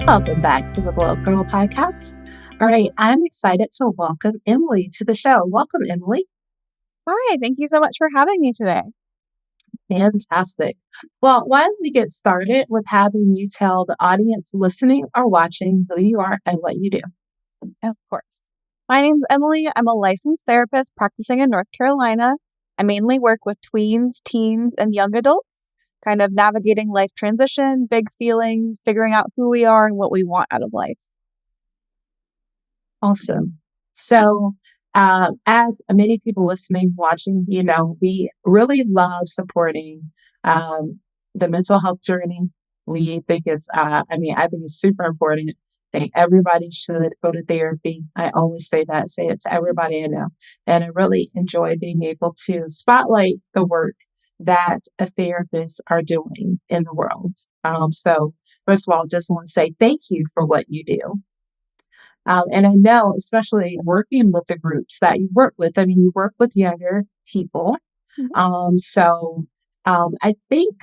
Welcome back to the Gyrl podcast. All right, I'm excited to welcome Emily to the show. Welcome, Emily. Hi, thank you so much for having me today. Fantastic. Well, why don't we get started with having you tell the audience listening or watching who you are and what you do? Of course. My name's Emily. I'm a licensed therapist practicing in North Carolina. I mainly work with tweens, teens, and young adults, kind of navigating life transition, big feelings, figuring out who we are and what we want out of life. Awesome. So, as many people listening, watching, we really love supporting the mental health journey. We think I think it's super important. I think everybody should go to therapy. I always say it to everybody I know. And I really enjoy being able to spotlight the work that therapists are doing in the world. So, first of all, just want to say thank you for what you do. And I know, especially working with the groups that you work with, you work with younger people. I think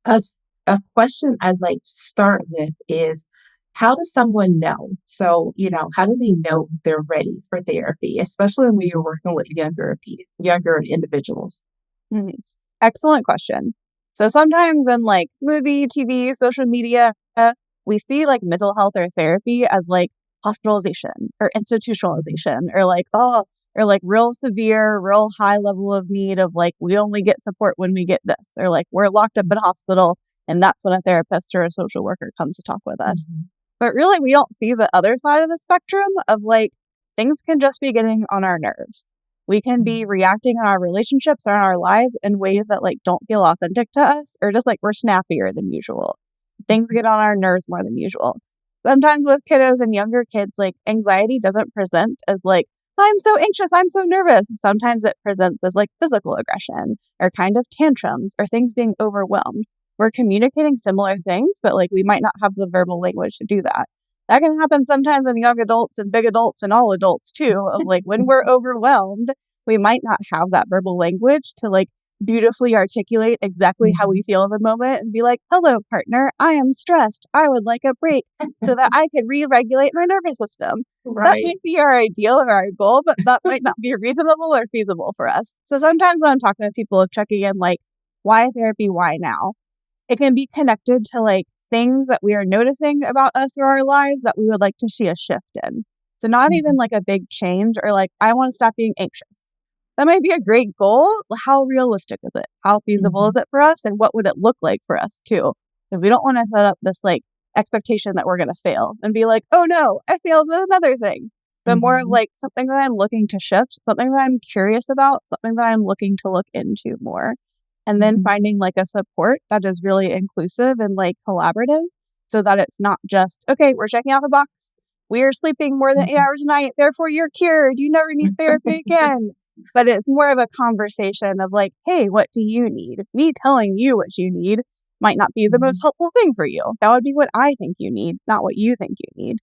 a, a question I'd like to start with is, how does someone know? So, how do they know they're ready for therapy, especially when you're working with younger individuals? Mhm. Excellent question. So sometimes in movie, TV, social media, we see mental health or therapy as hospitalization or institutionalization or real severe, real high level of need of we only get support when we get this, or we're locked up in hospital and that's when a therapist or a social worker comes to talk with us. Mm-hmm. But really, we don't see the other side of the spectrum of things can just be getting on our nerves. We can be reacting in our relationships or in our lives in ways that don't feel authentic to us, or just we're snappier than usual. Things get on our nerves more than usual. Sometimes with kiddos and younger kids, anxiety doesn't present as I'm so anxious, I'm so nervous. Sometimes it presents as physical aggression or kind of tantrums or things being overwhelmed. We're communicating similar things, but we might not have the verbal language to do that. That can happen sometimes in young adults and big adults and all adults too, of when we're overwhelmed, we might not have that verbal language to beautifully articulate exactly how we feel in the moment and be hello, partner, I am stressed. I would like a break so that I could re-regulate my nervous system. Right. That might be our ideal or our goal, but that might not be reasonable or feasible for us. So sometimes when I'm talking with people of checking in, why therapy, why now? It can be connected to things that we are noticing about us or our lives that we would like to see a shift in. So not even a big change or I want to stop being anxious. That might be a great goal. How realistic is it? How feasible is it for us? And what would it look like for us too? Because we don't want to set up this expectation that we're going to fail and be oh no, I failed at another thing. But more of something that I'm looking to shift, something that I'm curious about, something that I'm looking to look into more. And then finding a support that is really inclusive and collaborative, so that it's not just, okay, we're checking off a box. We are sleeping more than 8 hours a night. Therefore, you're cured. You never need therapy again. But it's more of a conversation of hey, what do you need? Me telling you what you need might not be the most helpful thing for you. That would be what I think you need, not what you think you need.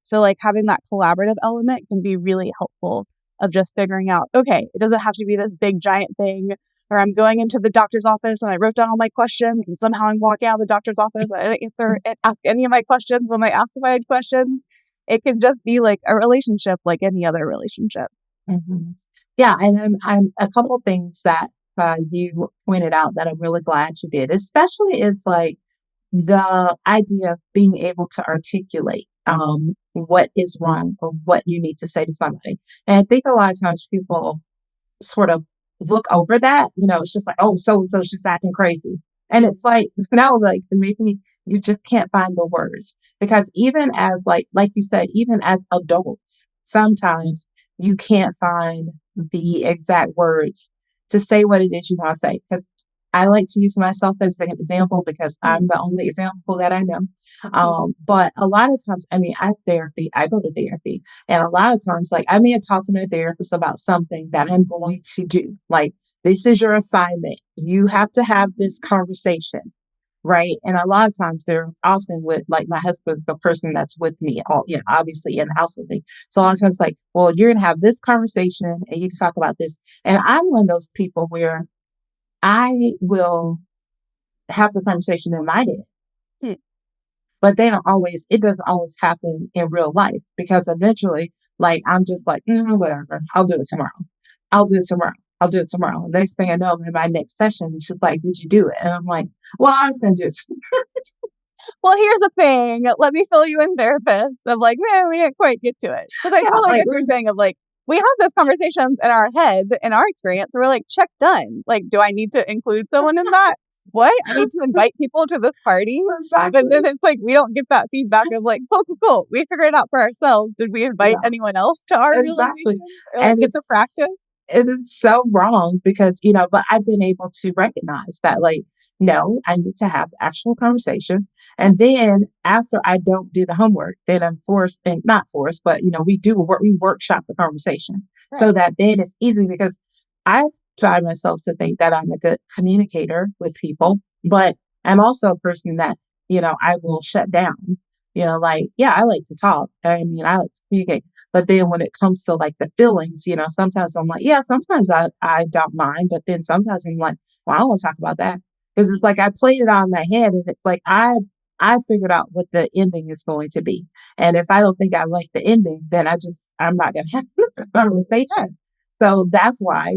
So having that collaborative element can be really helpful of just figuring out, okay, it doesn't have to be this big giant thing, or I'm going into the doctor's office and I wrote down all my questions and somehow I'm walking out of the doctor's office and I didn't ask any of my questions when I asked if I had questions. It can just be a relationship like any other relationship. Yeah, and I'm a couple of things that you pointed out that I'm really glad you did, especially is the idea of being able to articulate what is wrong or what you need to say to somebody. And I think a lot of times people sort of look over that, it's just oh, so-and-so's just acting crazy. And it's now maybe you just can't find the words, because even as like you said, even as adults, sometimes you can't find the exact words to say what it is you want to say. Because I like to use myself as an example because I'm the only example that I know. But a lot of times, I go to therapy, and a lot of times, I may have talked to my therapist about something that I'm going to do. This is your assignment. You have to have this conversation. Right. And a lot of times they're often with my husband's the person that's with me, obviously in the house with me. So a lot of times well, you're going to have this conversation and you can talk about this. And I'm one of those people where I will have the conversation in my head. but they don't always, it doesn't always happen in real life because eventually, like, I'm just like, whatever, I'll do it tomorrow. I'll do it tomorrow. I'll do it tomorrow. Next thing I know, in my next session, she's like, did you do it? And I'm like, well, I was going to do it. Well, here's the thing. Let me fill you in, therapist. Of like, man, we didn't quite get to it. But I Yeah, totally like, get what you're saying of like, we have those conversations in our head, in our experience. We're like, check done. Like, do I need to include someone in that? What? I need to invite people to this party? But then exactly. it's like, we don't get that feedback of like, cool, cool, cool. We figured it out for ourselves. Did we invite Yeah. anyone else to our Exactly. realization or like And get to practice? it is so wrong because, but I've been able to recognize that, like, no, I need to have actual conversation. And then after I don't do the homework, then I'm forced and not forced, but, we workshop the conversation Right. so that then it's easy because I find myself to think that I'm a good communicator with people, but I'm also a person that, I will shut down. Like, yeah, I like to talk. I mean, I like to communicate. But then when it comes to like the feelings, sometimes I'm like, yeah, sometimes I don't mind. But then sometimes I'm like, well, I don't want to talk about that. Because it's like I played it on my head and it's like I figured out what the ending is going to be. And if I don't think I like the ending, then I'm not gonna have the conversation. So that's why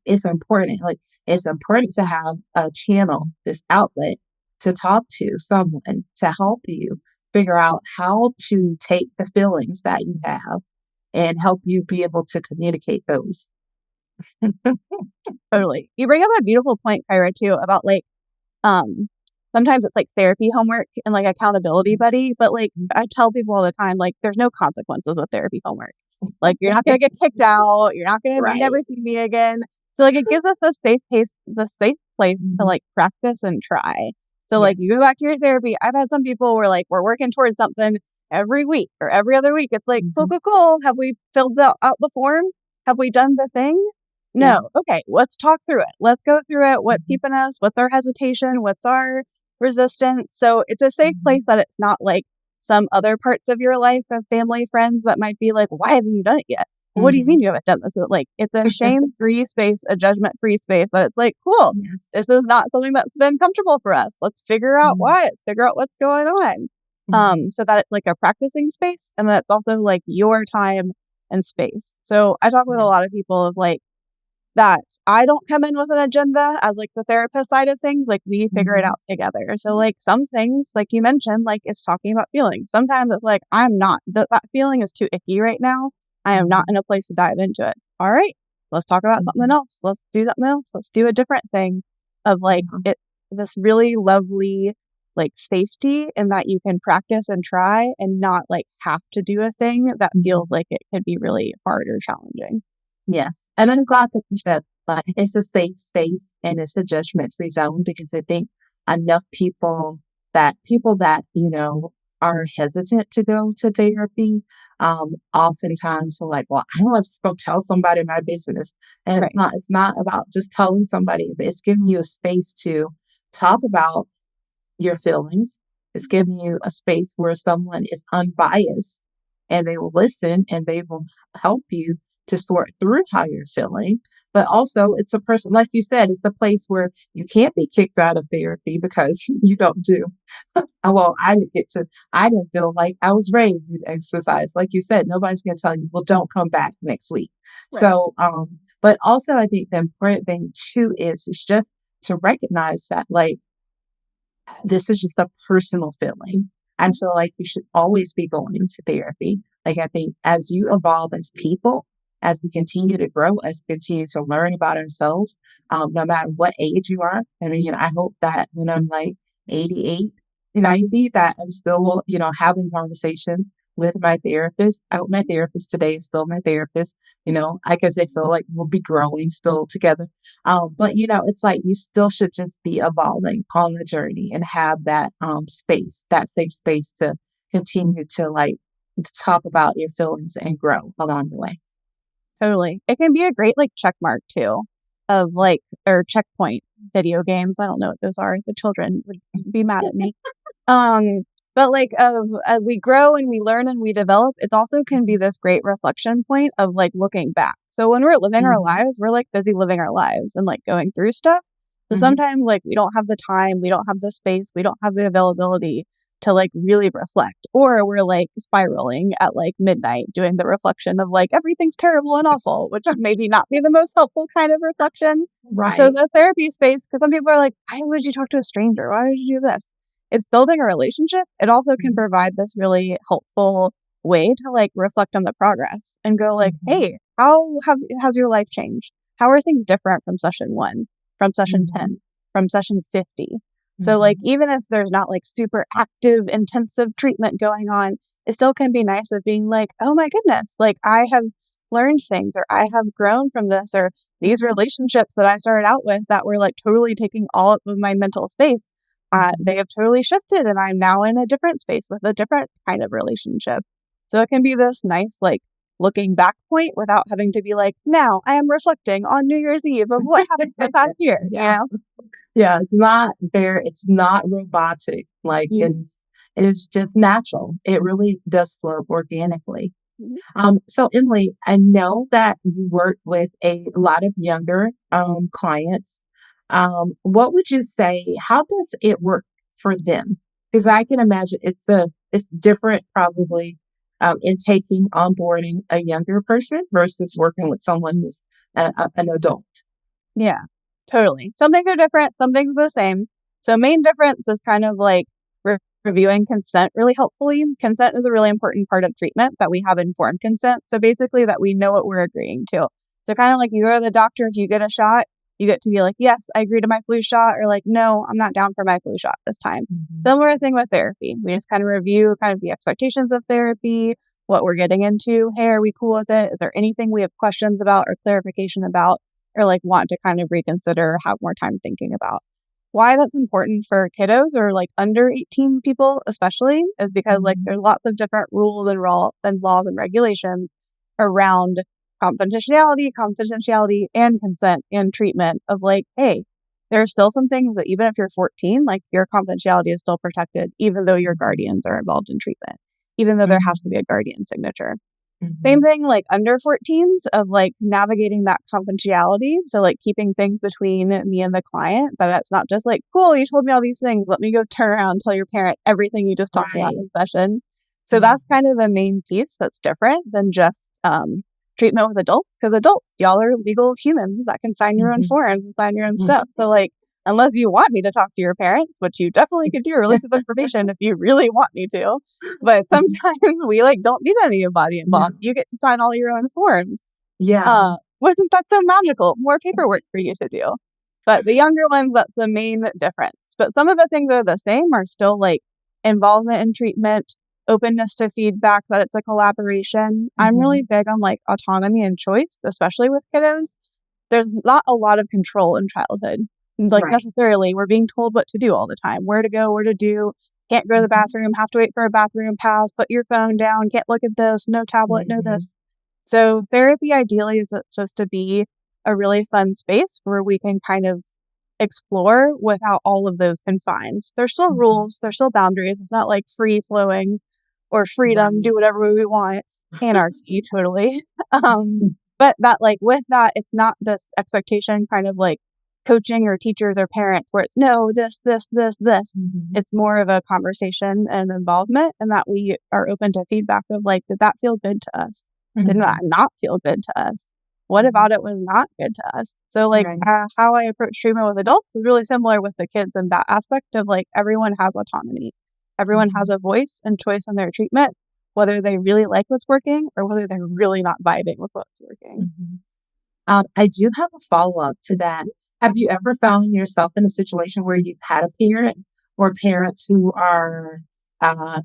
it's important. Like it's important to have a channel, this outlet to talk to someone to help you figure out how to take the feelings that you have and help you be able to communicate those. Totally. You bring up a beautiful point, Kyra, too, about like, um, sometimes it's like therapy homework and like accountability buddy, but like I tell people all the time, like there's no consequences with therapy homework. Like you're not gonna get kicked out, you're not gonna Right. never see me again. So like it gives us the safe place to Mhm. like practice and try. So like you Yes. go back to your therapy. I've had some people where like we're working towards something every week or every other week. It's like, cool, Mhm. cool, cool. Have we filled out the form? Have we done the thing? Yeah. No. Okay, let's talk through it. Let's go through it. What's Mhm. keeping us? What's our hesitation? What's our resistance? So it's a safe place Mhm. that it's not like some other parts of your life of family, friends that might be like, why haven't you done it yet? Well, what do you mean Mhm. you haven't done this? Like it's a shame-free space, a judgment-free space that it's like, cool, Yes. this is not something that's been comfortable for us. Let's figure out Mhm. why. Let's figure out what's going on. Mhm. So that it's like a practicing space and that it's also like your time and space. So I talk with a lot Yes. of people of like, that I don't come in with an agenda as like the therapist side of things. Like we figure it Mhm. out together. So like some things, like you mentioned, like it's talking about feelings. Sometimes it's like I'm not that feeling is too icky right now. I am not Mhm. in a place to dive into it. All right, let's talk about something Mhm. else. Let's do something else. Let's do a different thing. Of like Yeah. it, this really lovely like safety in that you can practice and try and not like have to do a thing that Mhm. feels like it could be really hard or challenging. Yes. And I'm glad that you said like it's a safe space and it's a judgment free zone because I think enough people that, are hesitant to go to therapy, oftentimes are like, well, I don't want to just go tell somebody my business. And Right. it's not about just telling somebody, but it's giving you a space to talk about your feelings. It's giving you a space where someone is unbiased and they will listen and they will help you to sort through how you're feeling. But also, it's a person, like you said, it's a place where you can't be kicked out of therapy because you don't do. Well, I didn't feel like I was ready to do the exercise. Like you said, nobody's going to tell you, well, don't come back next week. Right. So, but also, I think the important thing too is just to recognize that, like, this is just a personal feeling. I feel like you should always be going to therapy. Like, I think as you evolve as people, as we continue to grow, as we continue to learn about ourselves, no matter what age you are. I mean, I hope that when I'm like 88, 90, that I'm still, having conversations with my therapist. I hope my therapist today is still my therapist, I guess I feel like we'll be growing still together. But it's like you still should just be evolving on the journey and have that space, that safe space to continue to like talk about your feelings and grow along the way. Totally. It can be a great like check mark too of like or checkpoint video games. I don't know what those are. The children would be mad at me. Um but like of we grow and we learn and we develop, it also can be this great reflection point of like looking back. So when we're living our Mhm. lives, we're like busy living our lives and like going through stuff. So Mhm. sometimes like we don't have the time, we don't have the space, we don't have the availability to like really reflect, or we're like spiraling at like midnight doing the reflection of like everything's terrible and awful, which maybe not be the most helpful kind of reflection. So Right. the therapy space, because some people are like, why would you talk to a stranger? Why would you do this? It's building a relationship. It also can Mhm. provide this really helpful way to like reflect on the progress and go like, Mhm. hey, has your life changed? How are things different from session 1, from session Mhm. 10, from session 50? So like Mhm. even if there's not like super active intensive treatment going on, it still can be nice of being like, oh my goodness, like I have learned things, or I have grown from this, or these relationships that I started out with that were like totally taking all up of my mental space, Mhm. they have totally shifted, and I'm now in a different space with a different kind of relationship. So it can be this nice like looking back point without having to be like, now I am reflecting on New Year's Eve of what happened the past year, you Yeah. know? Yeah, it's not robotic. Like Mhm. it's just natural. It really does flow organically. Mhm. So Emily, I know that you work with a lot of younger clients. What would you say? How does it work for them? Because I can imagine it's different probably in taking onboarding a younger person versus working with someone who's an adult. Yeah, totally. Some things are different, some things are the same. So main difference is kind of like reviewing consent really helpfully. Consent is a really important part of treatment, that we have informed consent. So basically that we know what we're agreeing to. So kind of like you go to the doctor, if you get a shot, you get to be like, yes, I agree to my flu shot, or like, no, I'm not down for my flu shot this time. Mhm. Similar thing with therapy. We just kind of review kind of the expectations of therapy, what we're getting into. Hey, are we cool with it? Is there anything we have questions about or clarification about, or like want to kind of reconsider, have more time thinking about? Why that's important for kiddos or like under 18 people, especially, is because like Mhm. there's lots of different rules and laws and regulations around confidentiality and consent and treatment of like, hey, there are still some things that even if you're 14, like your confidentiality is still protected, even though your Mhm. guardians are involved in treatment, even though there has to Mhm. be a guardian signature. Same Mhm. thing, like under 14s of like navigating that confidentiality. So like keeping things between me and the client, that it's not just like, cool, you told me all these things. Let me go turn around and tell your parent everything you just talked about Right. in session. So that's Mhm. kind of the main piece that's different than just treatment with adults. Because adults, y'all are legal humans that can sign your own Mhm. forms and sign your own Mhm. stuff. So like, unless you want me to talk to your parents, which you definitely could do, release of information if you really want me to, but sometimes we like don't need any body Yeah. involved. You get to sign all your own forms. Yeah. Wasn't that so magical? More paperwork for you to do. But the younger ones, that's the main difference. But some of the things that are the same are still like involvement in treatment, openness to feedback, that it's a collaboration. I'm really Mhm. big on like autonomy and choice, especially with kiddos. There's not a lot of control in childhood. Like Right. necessarily, we're being told what to do all the time, where to go, where to do. Can't go to the Mhm. bathroom, have to wait for a bathroom pass, put your phone down, can't look at this, no tablet, no Mhm. this. So therapy ideally is supposed to be a really fun space where we can kind of explore without all of those confines. There's still Mhm. rules, there's still boundaries. It's not like free flowing or freedom, Right. do whatever we want, anarchy, totally. Um, Mm. but that like with that, it's not this expectation kind of like coaching or teachers or parents where it's no, this. Mhm. It's more of a conversation and involvement, and that we are open to feedback of like, did that feel good to us? Did that Mhm. not feel good to us? What Mhm. about it was not good to us? So, like, Right. how I approach treatment with adults is really similar with the kids in that aspect of like, everyone has autonomy. Everyone has Mhm. a voice and choice in their treatment, whether they really like what's working or whether they're really not vibing with what's working. Mhm. I do have a follow-up to that. Have you ever found yourself in a situation where you've had a parent or parents who are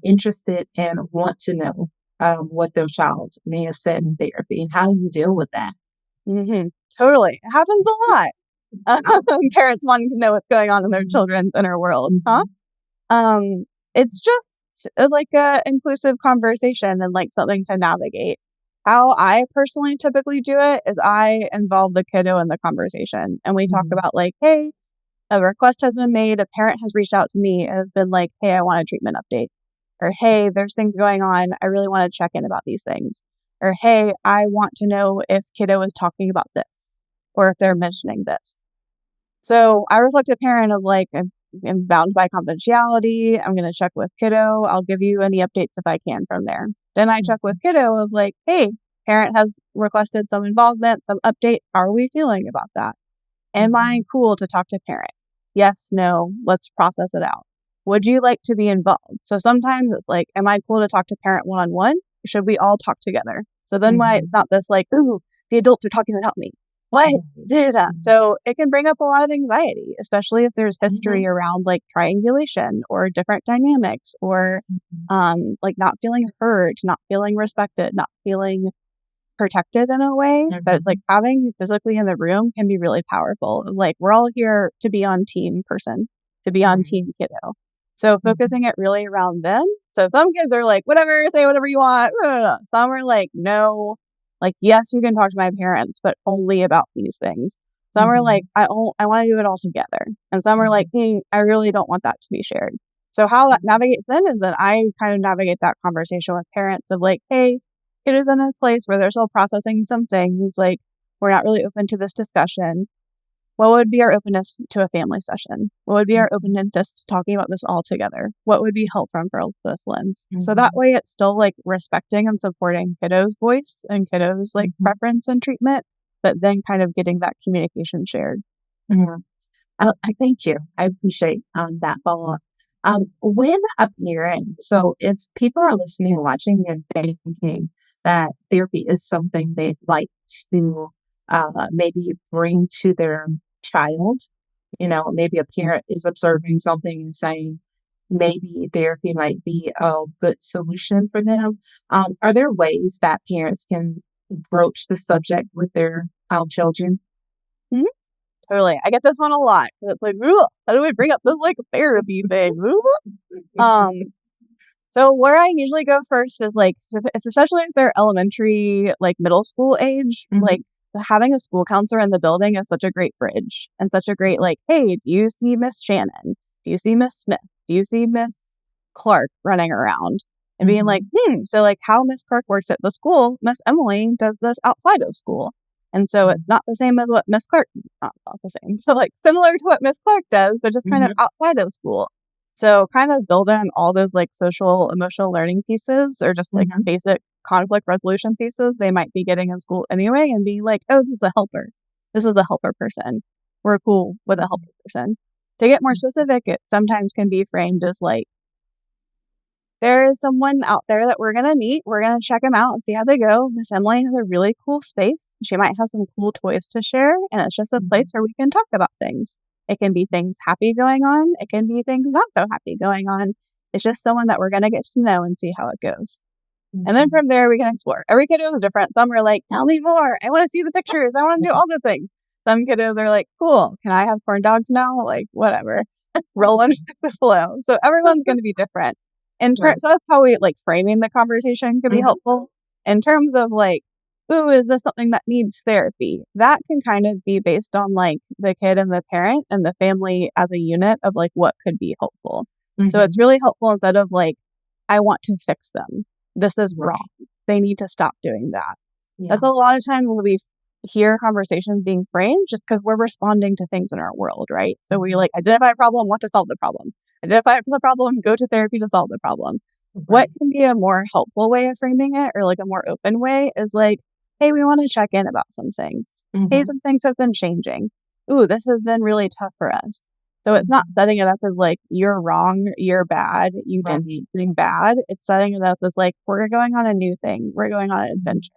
interested and want to know what their child may have said in therapy, and how do you deal with that? Hmm. Totally. It happens a lot. Parents wanting to know what's going on in their Mhm. children's inner worlds, huh? Mhm. Um, it's just like a inclusive conversation and like something to navigate. How I personally typically do it is I involve the kiddo in the conversation, and we talk Mhm. about like, hey, a request has been made, a parent has reached out to me and has been like, hey, I want a treatment update. Or hey, there's things going on. I really want to check in about these things. Or hey, I want to know if kiddo is talking about this or if they're mentioning this. So I reflect a parent of like, am bound by confidentiality. I'm going to check with kiddo. I'll give you any updates if I can from there. Then I check with kiddo of like, hey, parent has requested some involvement, some update. How are we feeling about that? Am I cool to talk to parent? Yes, no, let's process it out. Would you like to be involved? So sometimes it's like, am I cool to talk to parent one-on-one? Should we all talk together? So then why it's not this like, ooh, the adults are talking without me. What? So it can bring up a lot of anxiety, especially if there's history around like triangulation or different dynamics or like not feeling heard, not feeling respected, not feeling protected in a way. But it's like having you physically in the room can be really powerful. Like we're all here to be on team person, to be on team kiddo. So focusing it really around them. So some kids are like, whatever, say whatever you want. Some are like, no, like, yes, you can talk to my parents, but only about these things. Some are like, I want to do it all together. And some are like, hey, I really don't want that to be shared. So how that navigates then is that I kind of navigate that conversation with parents of like, hey, it is in a place where they're still processing some things. Like, we're not really open to this discussion. What would be our openness to a family session? What would be our openness to talking about this all together? What would be helpful from this lens? So that way it's still like respecting and supporting kiddo's voice and kiddo's like preference and treatment, but then kind of getting that communication shared. I thank you. I appreciate that follow-up. When a parent, so if people are listening and watching and thinking that therapy is something they'd like to maybe bring to their child, maybe a parent is observing something and saying maybe therapy might be a good solution for them. Are there ways that parents can broach the subject with their children? Totally. I get this one a lot. It's like, ooh, how do we bring up this like therapy thing? So where I usually go first is like, especially if they're elementary, like middle school age, like having a school counselor in the building is such a great bridge and such a great like, hey, do you see Miss Shannon? Do you see Miss Smith? Do you see Miss Clark running around? And being like, so like how Miss Clark works at the school, Miss Emily does this outside of school. And so it's not the same as what Miss Clark, not the same, but like similar to what Miss Clark does, but just kind of outside of school. So kind of build in all those like social, emotional learning pieces or just like basic conflict resolution pieces they might be getting in school anyway and be like, oh, this is a helper. This is the helper person. We're cool with a helper person. To get more specific, it sometimes can be framed as like, there is someone out there that we're going to meet. We're going to check them out and see how they go. Miss Emily has a really cool space. She might have some cool toys to share. And it's just a place where we can talk about things. It can be things happy going on. It can be things not so happy going on. It's just someone that we're going to get to know and see how it goes. And then from there, we can explore. Every kiddo is different. Some are like, tell me more. I want to see the pictures. I want to do all the things. Some kiddos are like, cool. Can I have corn dogs now? Like, whatever. Roll under the flow. So everyone's going to be different. So that's how we like framing the conversation could be helpful. In terms of like, ooh, is this something that needs therapy? That can kind of be based on like the kid and the parent and the family as a unit of like what could be helpful. So it's really helpful instead of like, I want to fix them. This is wrong. They need to stop doing that. That's a lot of times when we hear conversations being framed just because we're responding to things in our world, right? So we like identify a problem, want to solve the problem. Identify the problem, go to therapy to solve the problem. What can be a more helpful way of framing it or like a more open way is like, hey, we want to check in about some things. Hey, some things have been changing. Ooh, this has been really tough for us. So it's not setting it up as like, you're wrong, you're bad, you did something bad. It's setting it up as like, we're going on a new thing. We're going on an adventure.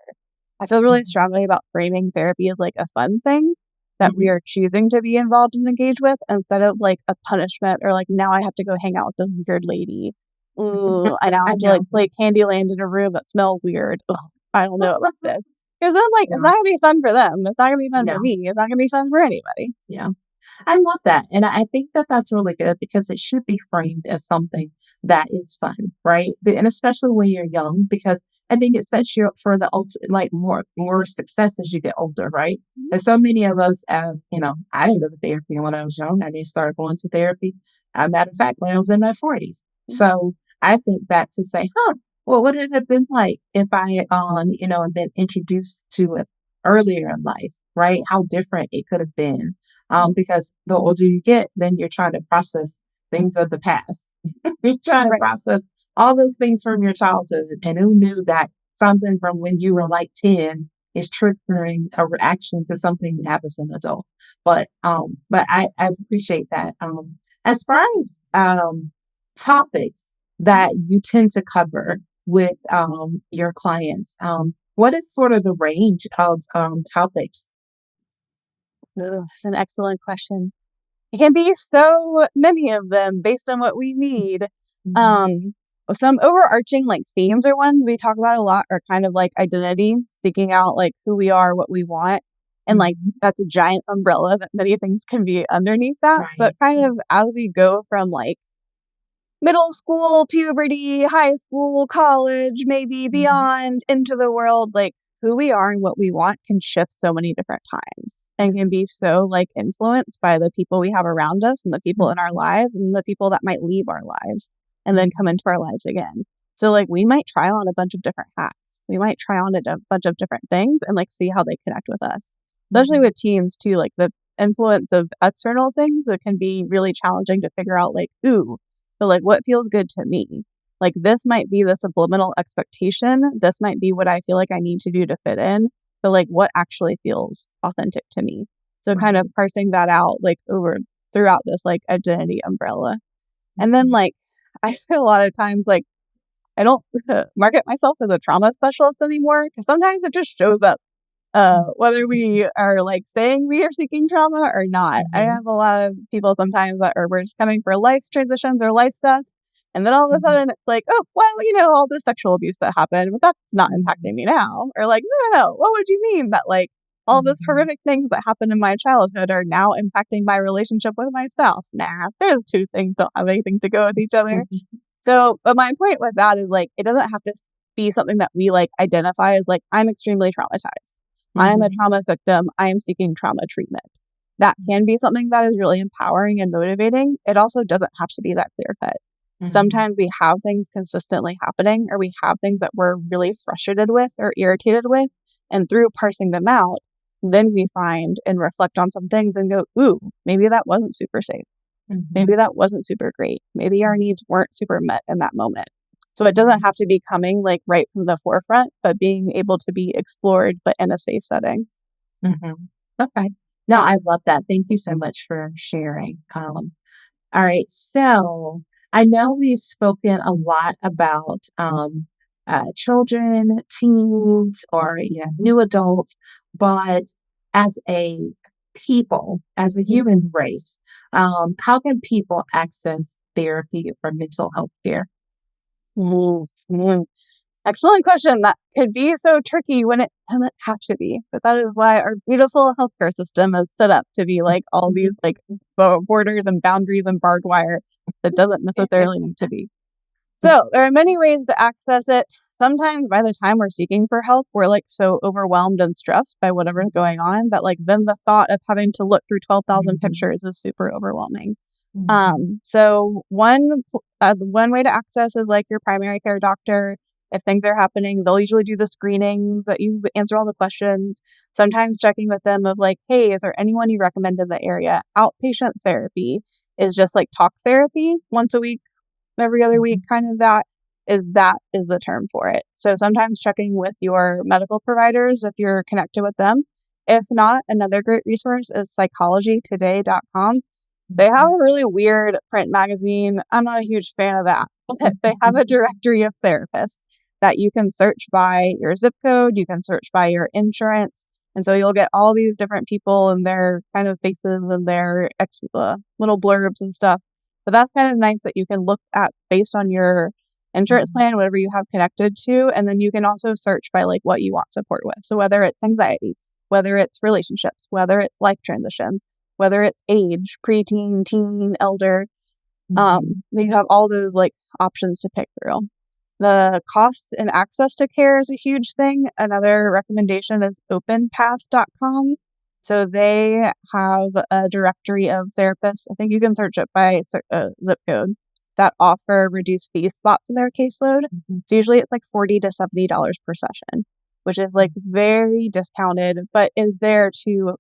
I feel really strongly about framing therapy as like a fun thing that we are choosing to be involved and engaged with instead of like a punishment or like, now I have to go hang out with this weird lady. Ooh, I now have to like play Candyland in a room that smells weird. Ugh, I don't know about this. Because then like, it's not going to be fun for them. It's not going to be fun for me. It's not going to be fun for anybody. Yeah. I love that. And I think that that's really good because it should be framed as something that is fun, right? And especially when you're young, because I think it sets you up for the like more success as you get older, right? And so many of us, as I didn't go to therapy when I was young. I didn't start going to therapy. Matter of fact, when I was in my 40s. So I think back to say, well, what would it have been like if I had been introduced to earlier in life, right? How different it could have been. Because the older you get, then you're trying to process things of the past. You're trying to Right. process all those things from your childhood. And who knew that something from when you were like 10 is triggering a reaction to something you have as an adult. But I appreciate that. As far as topics that you tend to cover with your clients, what is sort of the range of topics? Ooh, that's an excellent question. It can be so many of them based on what we need. Mhm. Um, some overarching like themes or ones we talk about a lot are kind of like identity, seeking out like who we are, what we want. And like Mhm. that's a giant umbrella that many things can be underneath that. But Right. kind of as we go from like middle school, puberty, high school, college, maybe Mhm. beyond into the world, like who we are and what we want can shift so many different times and can Yes. be so like influenced by the people we have around us and the people in our Mhm. lives and the people that might leave our lives and then come Mhm. into our lives again. So like we might try on a bunch of different hats. We might try on a bunch of different things and like see how they connect with us. Especially Mhm. with teens too, like the influence of external things, it can be really challenging to figure out like, ooh, so, like, what feels good to me? Like, this might be the subliminal expectation. This might be what I feel like I need to do to fit in. But, like, what actually feels authentic to me? So, kind of Right. parsing that out, like, over throughout this, like, identity umbrella. And then, Mhm. like, I feel a lot of times, like, I don't market myself as a trauma specialist anymore because sometimes it just shows up whether we are like saying we are seeking trauma or not. I Mhm. have a lot of people sometimes that are we're just coming for life transitions or life stuff. And then all of a Mhm. sudden it's like, oh, well, all this sexual abuse that happened, but that's not impacting Mhm. me now. Or like, no, what would you mean that like all this Mhm. horrific things that happened in my childhood are now impacting my relationship with my spouse? Nah, those two things don't have anything to go with each other. Mhm. So, but my point with that is like, it doesn't have to be something that we like identify as like, I'm extremely traumatized. I am a Mhm. trauma victim. I am seeking trauma treatment. That can be something that is really empowering and motivating. It also doesn't have to be that clear cut. Mhm. Sometimes we have things consistently happening, or we have things that we're really frustrated with or irritated with. And through parsing them out, then we find and reflect on some things and go, ooh, maybe that wasn't super safe. Maybe Mhm. that wasn't super great. Maybe our needs weren't super met in that moment. So it doesn't Mhm. have to be coming like right from the forefront, but being able to be explored, but in a safe setting. Mhm. Okay. No, I love that. Thank you so much for sharing. All right. So I know we've spoken a lot about children, teens, or new adults, but as a people, as a human race, how can people access therapy or mental health care? Mm, mm. Excellent question. That could be so tricky when it doesn't have to be. But that is why our beautiful healthcare system is set up to be like all these like borders and boundaries and barbed wire that doesn't necessarily need to be. So there are many ways to access it. Sometimes by the time we're seeking for help, we're like so overwhelmed and stressed by whatever's going on that like then the thought of having to look through 12,000 Mhm. pictures is super overwhelming. Mhm. So one way to access is like your primary care doctor. If things are happening, they'll usually do the screenings that you answer all the questions. Sometimes checking with them of like, hey, is there anyone you recommend in the area? Outpatient therapy is just like talk therapy once a week, every other week, Mhm. kind of that is the term for it. So sometimes checking with your medical providers if you're connected with them. If not, another great resource is psychologytoday.com. They have Mhm. a really weird print magazine. I'm not a huge fan of that, but they have a directory of therapists that you can search by your zip code, you can search by your insurance. And so you'll get all these different people and their kind of faces and their little blurbs and stuff. But that's kind of nice that you can look at based on your insurance Mhm. plan, whatever you have connected to. And then you can also search by like what you want support with. So whether it's anxiety, whether it's relationships, whether it's life transitions, whether it's age, preteen, teen, elder, Mhm. you have all those like options to pick through. The cost and access to care is a huge thing. Another recommendation is openpath.com. So they have a directory of therapists. I think you can search it by zip code that offer reduced fee spots in their caseload. Mhm. So usually it's like $40 to $70 per session. which is like very discounted, but is there to,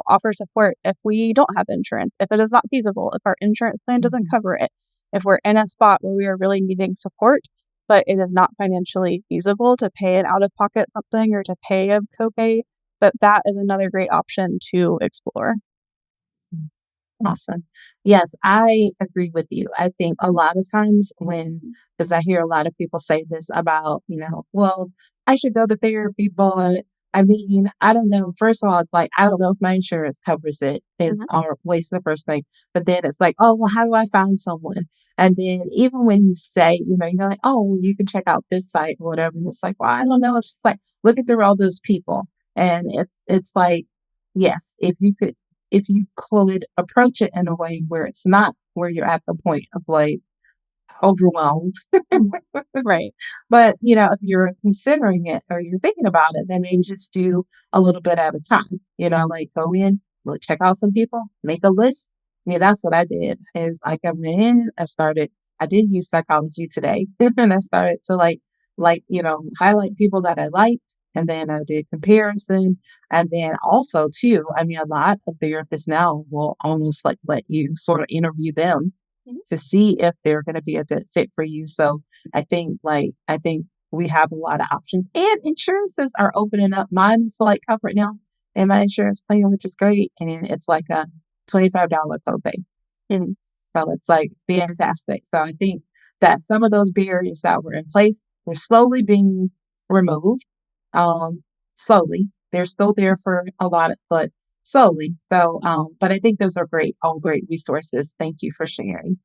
offer support if we don't have insurance, if it is not feasible, if our insurance plan doesn't cover it, if we're in a spot where we are really needing support, but it is not financially feasible to pay an out-of-pocket something or to pay a copay, that is another great option to explore. Awesome. Yes, I agree with you. I think a lot of times because I hear a lot of people say this about, well, I should go to therapy, but I mean, I don't know. First of all, it's like, I don't know if my insurance covers it, is Mhm. always the first thing. But then it's like, oh, well, how do I find someone? And then even when you say, you're like, oh, well, you can check out this site or whatever. And it's like, well, I don't know. It's just like, look at through all those people. And it's like, yes, if you could approach it in a way where it's not where you're at the point of like overwhelmed. Right. But, if you're considering it or you're thinking about it, then maybe just do a little bit at a time, like go in, check out some people, make a list. I mean, that's what I did is like I went in, I did use psychology today and I started to highlight people that I liked. And then I did comparison. And then also too, I mean, a lot of therapists now will almost like let you sort of interview them Mhm. to see if they're going to be a good fit for you. So I think we have a lot of options and insurances are opening up. Mine is like covered now in my insurance plan, which is great. And it's like a $25 copay. Mhm. So it's like fantastic. So I think that some of those barriers that were in place were slowly being removed. Um, slowly. They're still there for a lot of, but slowly. So, but I think those are all great resources. Thank you for sharing.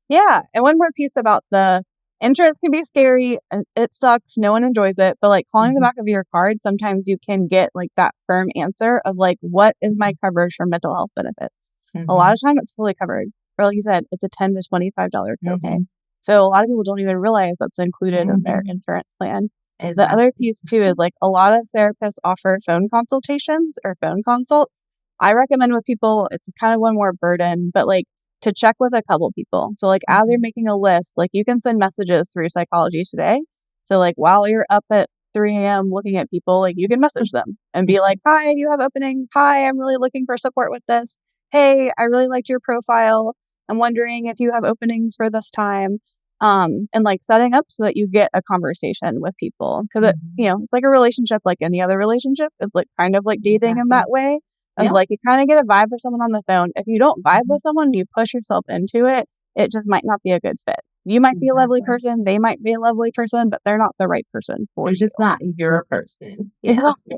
Yeah. And one more piece about the insurance can be scary. It sucks. No one enjoys it. But like calling the Mhm, back of your card, sometimes you can get like that firm answer of like, what is my coverage for mental health benefits? A lot mhm, of time it's fully covered. Or like you said, it's a $10 to $25 copay. mhm, So a lot of people don't even realize that's included in their mhm. insurance plan. The other Exactly. piece too is like a lot of therapists offer phone consultations or phone consults. I recommend with people, it's kind of one more burden, but like to check with a couple people. So like as you're Mhm, making a list, like you can send messages through Psychology Today. So like while you're up at 3 a.m. looking at people, like you can message them and be like, "Hi, do you have openings? Hi, I'm really looking for support with this. Hey, I really liked your profile. I'm wondering if you have openings for this time." And like setting up so that you get a conversation with people because mhm. it's like a relationship like any other relationship. It's like kind of like dating in Exactly. that way of Yep. like you kind of get a vibe for someone on the phone. If you don't vibe Mhm. with someone, you push yourself into it, it just might not be a good fit. You might be a lovely Exactly. person, they might be a lovely person, but they're not the right person for They're you. just not your person. Yeah. Exactly.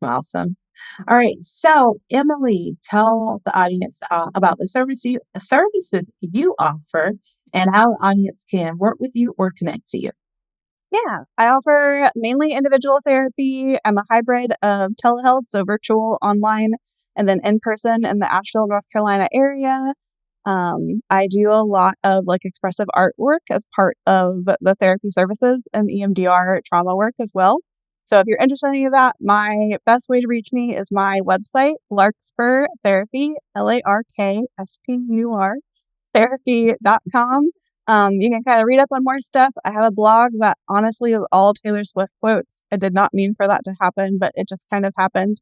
Awesome. All right. So, Emily, tell the audience about the services you offer and how the audience can work with you or connect to you. Yeah, I offer mainly individual therapy. I'm a hybrid of telehealth, so virtual, online, and then in person in the Asheville, North Carolina area. I do a lot of like expressive artwork as part of the therapy services and EMDR trauma work as well. So if you're interested in any of that, my best way to reach me is my website, Larkspur Therapy, LARKSPUR therapy.com. You can kind of read up on more stuff. I have a blog that honestly is all Taylor Swift quotes. I did not mean for that to happen, but it just kind of happened.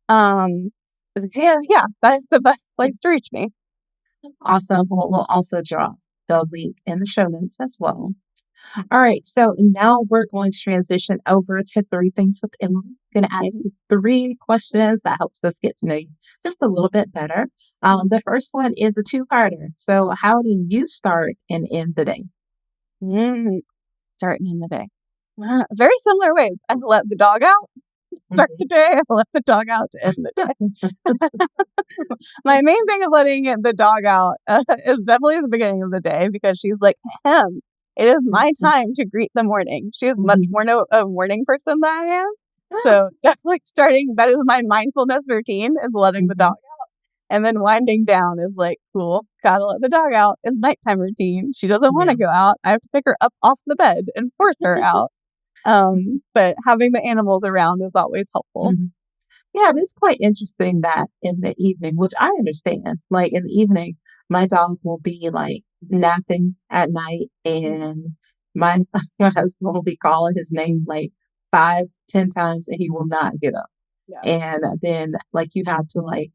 But yeah, that is the best place to reach me. Awesome. We'll also drop the link in the show notes as well. All right. So now we're going to transition over to three things with Emily. I'm going to ask Mhm. you three questions that helps us get to know you just a little bit better. The first one is a two-parter. So, how do you start and end the day? Mhm. Starting in the day. Very similar ways. I let the dog out, start the Mhm. day. I let the dog out to end the day. My main thing of letting the dog out is definitely the beginning of the day because she's like, "Ahem, it is my time to greet the morning." She is much Mhm. more a morning person than I am. So definitely starting, that is my mindfulness routine is letting the dog Mhm. out. And then winding down is like, cool, gotta let the dog out is nighttime routine. She doesn't want Yeah. to go out. I have to pick her up off the bed and force her out. But having the animals around is always helpful. Mhm. Yeah, it is quite interesting that in the evening, which I understand, like in the evening, my dog will be like napping at night and my my husband will be calling his name like 5, 10 times and he will not get up. Yeah. And then like you have to like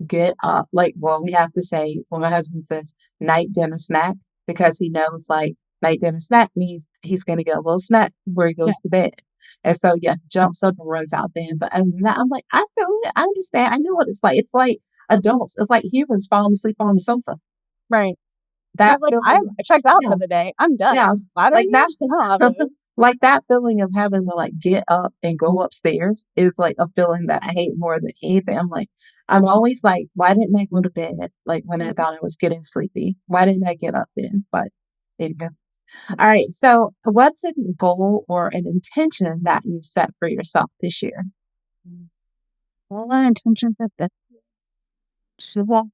get up. Like, well, we have to say, well, my husband says night dinner snack because he knows like night dinner snack means he's going to get a little snack before he Yeah. goes to bed. And so, yeah, jumps up and runs out then. But other than that, I'm like, I feel it. I understand. I know what it's like. It's like adults. It's like humans falling asleep on the sofa. Right. That Cause like I feeling, checked out yeah, for the day. I'm done. yeah, Why don't like you? that, I don't have those. like that feeling of having to like get up and go upstairs is like a feeling that I hate more than anything. I'm like, I'm always like, why didn't I go to bed? Like when I thought I was getting sleepy, why didn't I get up then? But there you go. All right. So, what's a goal or an intention that you set for yourself this year? Well, my intention for this. Well,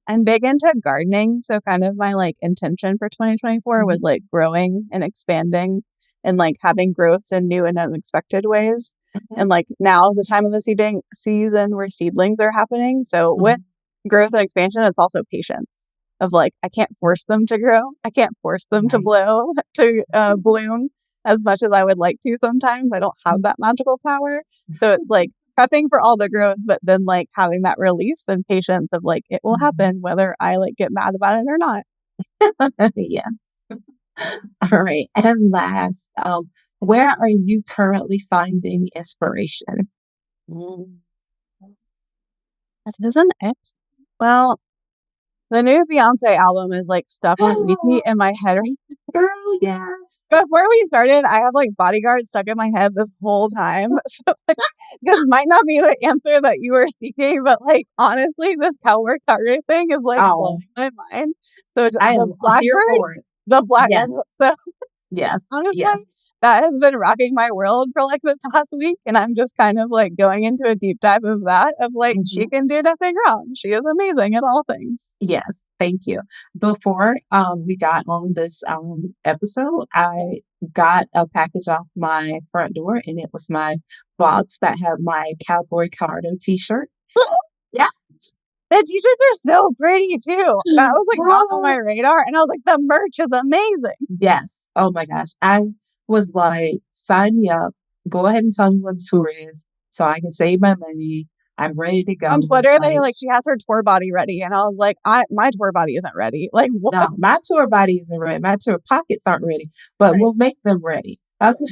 I'm big into gardening, so kind of my like intention for 2024 was Mhm, like growing and expanding and like having growth in new and unexpected ways. mhm, And like now is the time of the seeding season where seedlings are happening. So with mhm, growth and expansion, it's also patience of like I can't force them to grow. I can't force them to right. blow to bloom as much as I would like to sometimes. I don't have that magical power. So it's like prepping for all the growth, but then like having that release and patience of like it will Mhm. happen whether I like get mad about it or not. Yes. All right. And last, where are you currently finding inspiration? Mm. That is an X. Well, the new Beyonce album is like stuck on repeat in my head right. Girl, yes. Before we started, I have like bodyguard stuck in my head this whole time. So like, this might not be the answer that you were seeking, but like honestly, this cowboy carter thing is like Oh, blowing my mind. So it's I the am here blackbird, for it. the black. Yes. So Yes. honestly, Yes. that has been rocking my world for like the past week, and I'm just kind of like going into a deep dive of that. Of like, she Mhm. can do nothing wrong. She is amazing at all things. Yes. Thank you. Before we got on this episode, I got a package off my front door and it was my box that had my Cowboy Carter t-shirt. Yes. The t-shirts are so pretty too. That was like not on my radar, and I was like, the merch is amazing. Yes. Oh my gosh. I was like, sign me up. Go ahead and tell me what the tour is so I can save my money. I'm ready to On go. Twitter, they Like, like she has her tour body ready, and I was like, my tour body isn't ready. Like what? no, my tour body isn't ready. My tour pockets aren't ready, but Right. we'll make them ready. That's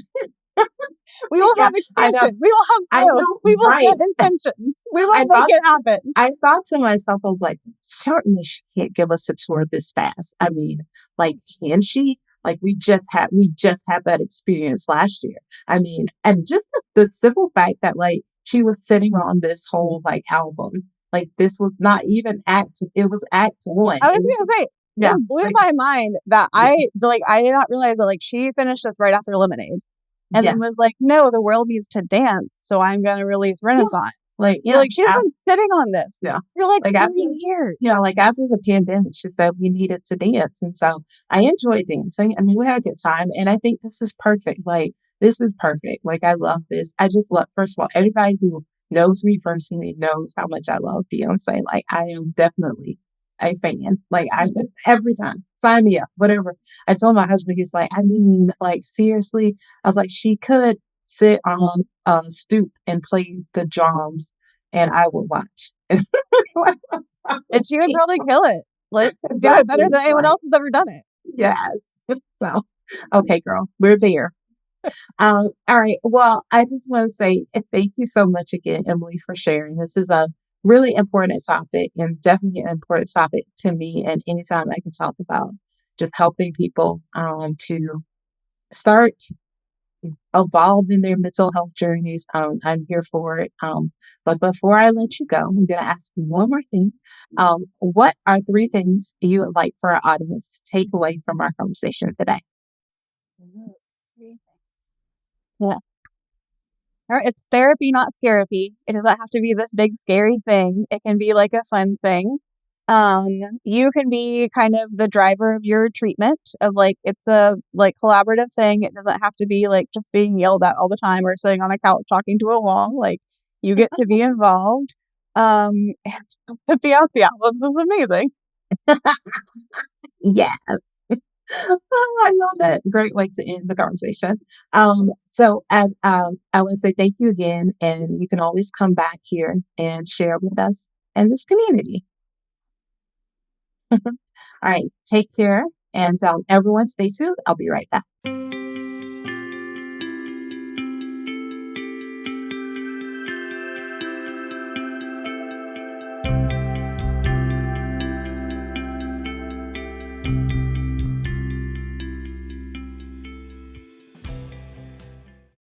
We will yeah, have I know. expansion. We will I have growth. know, We will right. get intentions. We will I make thought it happen. I thought to myself, I was like, certainly she can't give us a tour this fast. I mean, like, can she? Like we just had that experience last year. I mean, and just the simple fact that like she was sitting on this whole like album. Like this was not even it was act one. I It was was gonna say, yeah, it blew like my mind that yeah, I did not realize that like she finished this right after Lemonade, and then was yes. like, no, the world needs to dance, so I'm gonna release Yeah. Renaissance. Like You're yeah, like, she's been sitting on this yeah. for like Like after 3 years. yeah, like after the pandemic, she said we needed to dance. And so I enjoyed dancing. I mean, we had a good time. And I think this is perfect. Like, this is perfect. Like, I love this. I just love, first of all, everybody who knows me personally knows how much I love Beyonce. Like, I am definitely a fan. Like, every time, sign me up, whatever. I told my husband, he's like, I mean, like, seriously, I was like, she could sit on a stoop and play the drums and I would watch. And she would probably kill it. Like, do it better Exactly, than anyone right. else has ever done it. Yes. So, okay, girl, we're there. All right. Well, I just want to say thank you so much again, Emily, for sharing. This is a really important topic and definitely an important topic to me. And anytime I can talk about just helping people to start evolve in their mental health journeys, I'm here for it. But before I let you go, I'm going to ask you one more thing. What are three things you would like for our audience to take away from our conversation today? Yeah. It's therapy, not therapy. It doesn't have to be this big scary thing. It can be like a fun thing. You can be kind of the driver of your treatment of like it's a like collaborative thing. It doesn't have to be like just being yelled at all the time or sitting on a couch talking to a wall. Like you get to be involved. And the Beyonce albums is amazing. Yes. Oh, I love that. Great way to end the conversation. So as I want to say thank you again, and you can always come back here and share with us and this community. All right, take care, and everyone stay tuned. I'll be right back.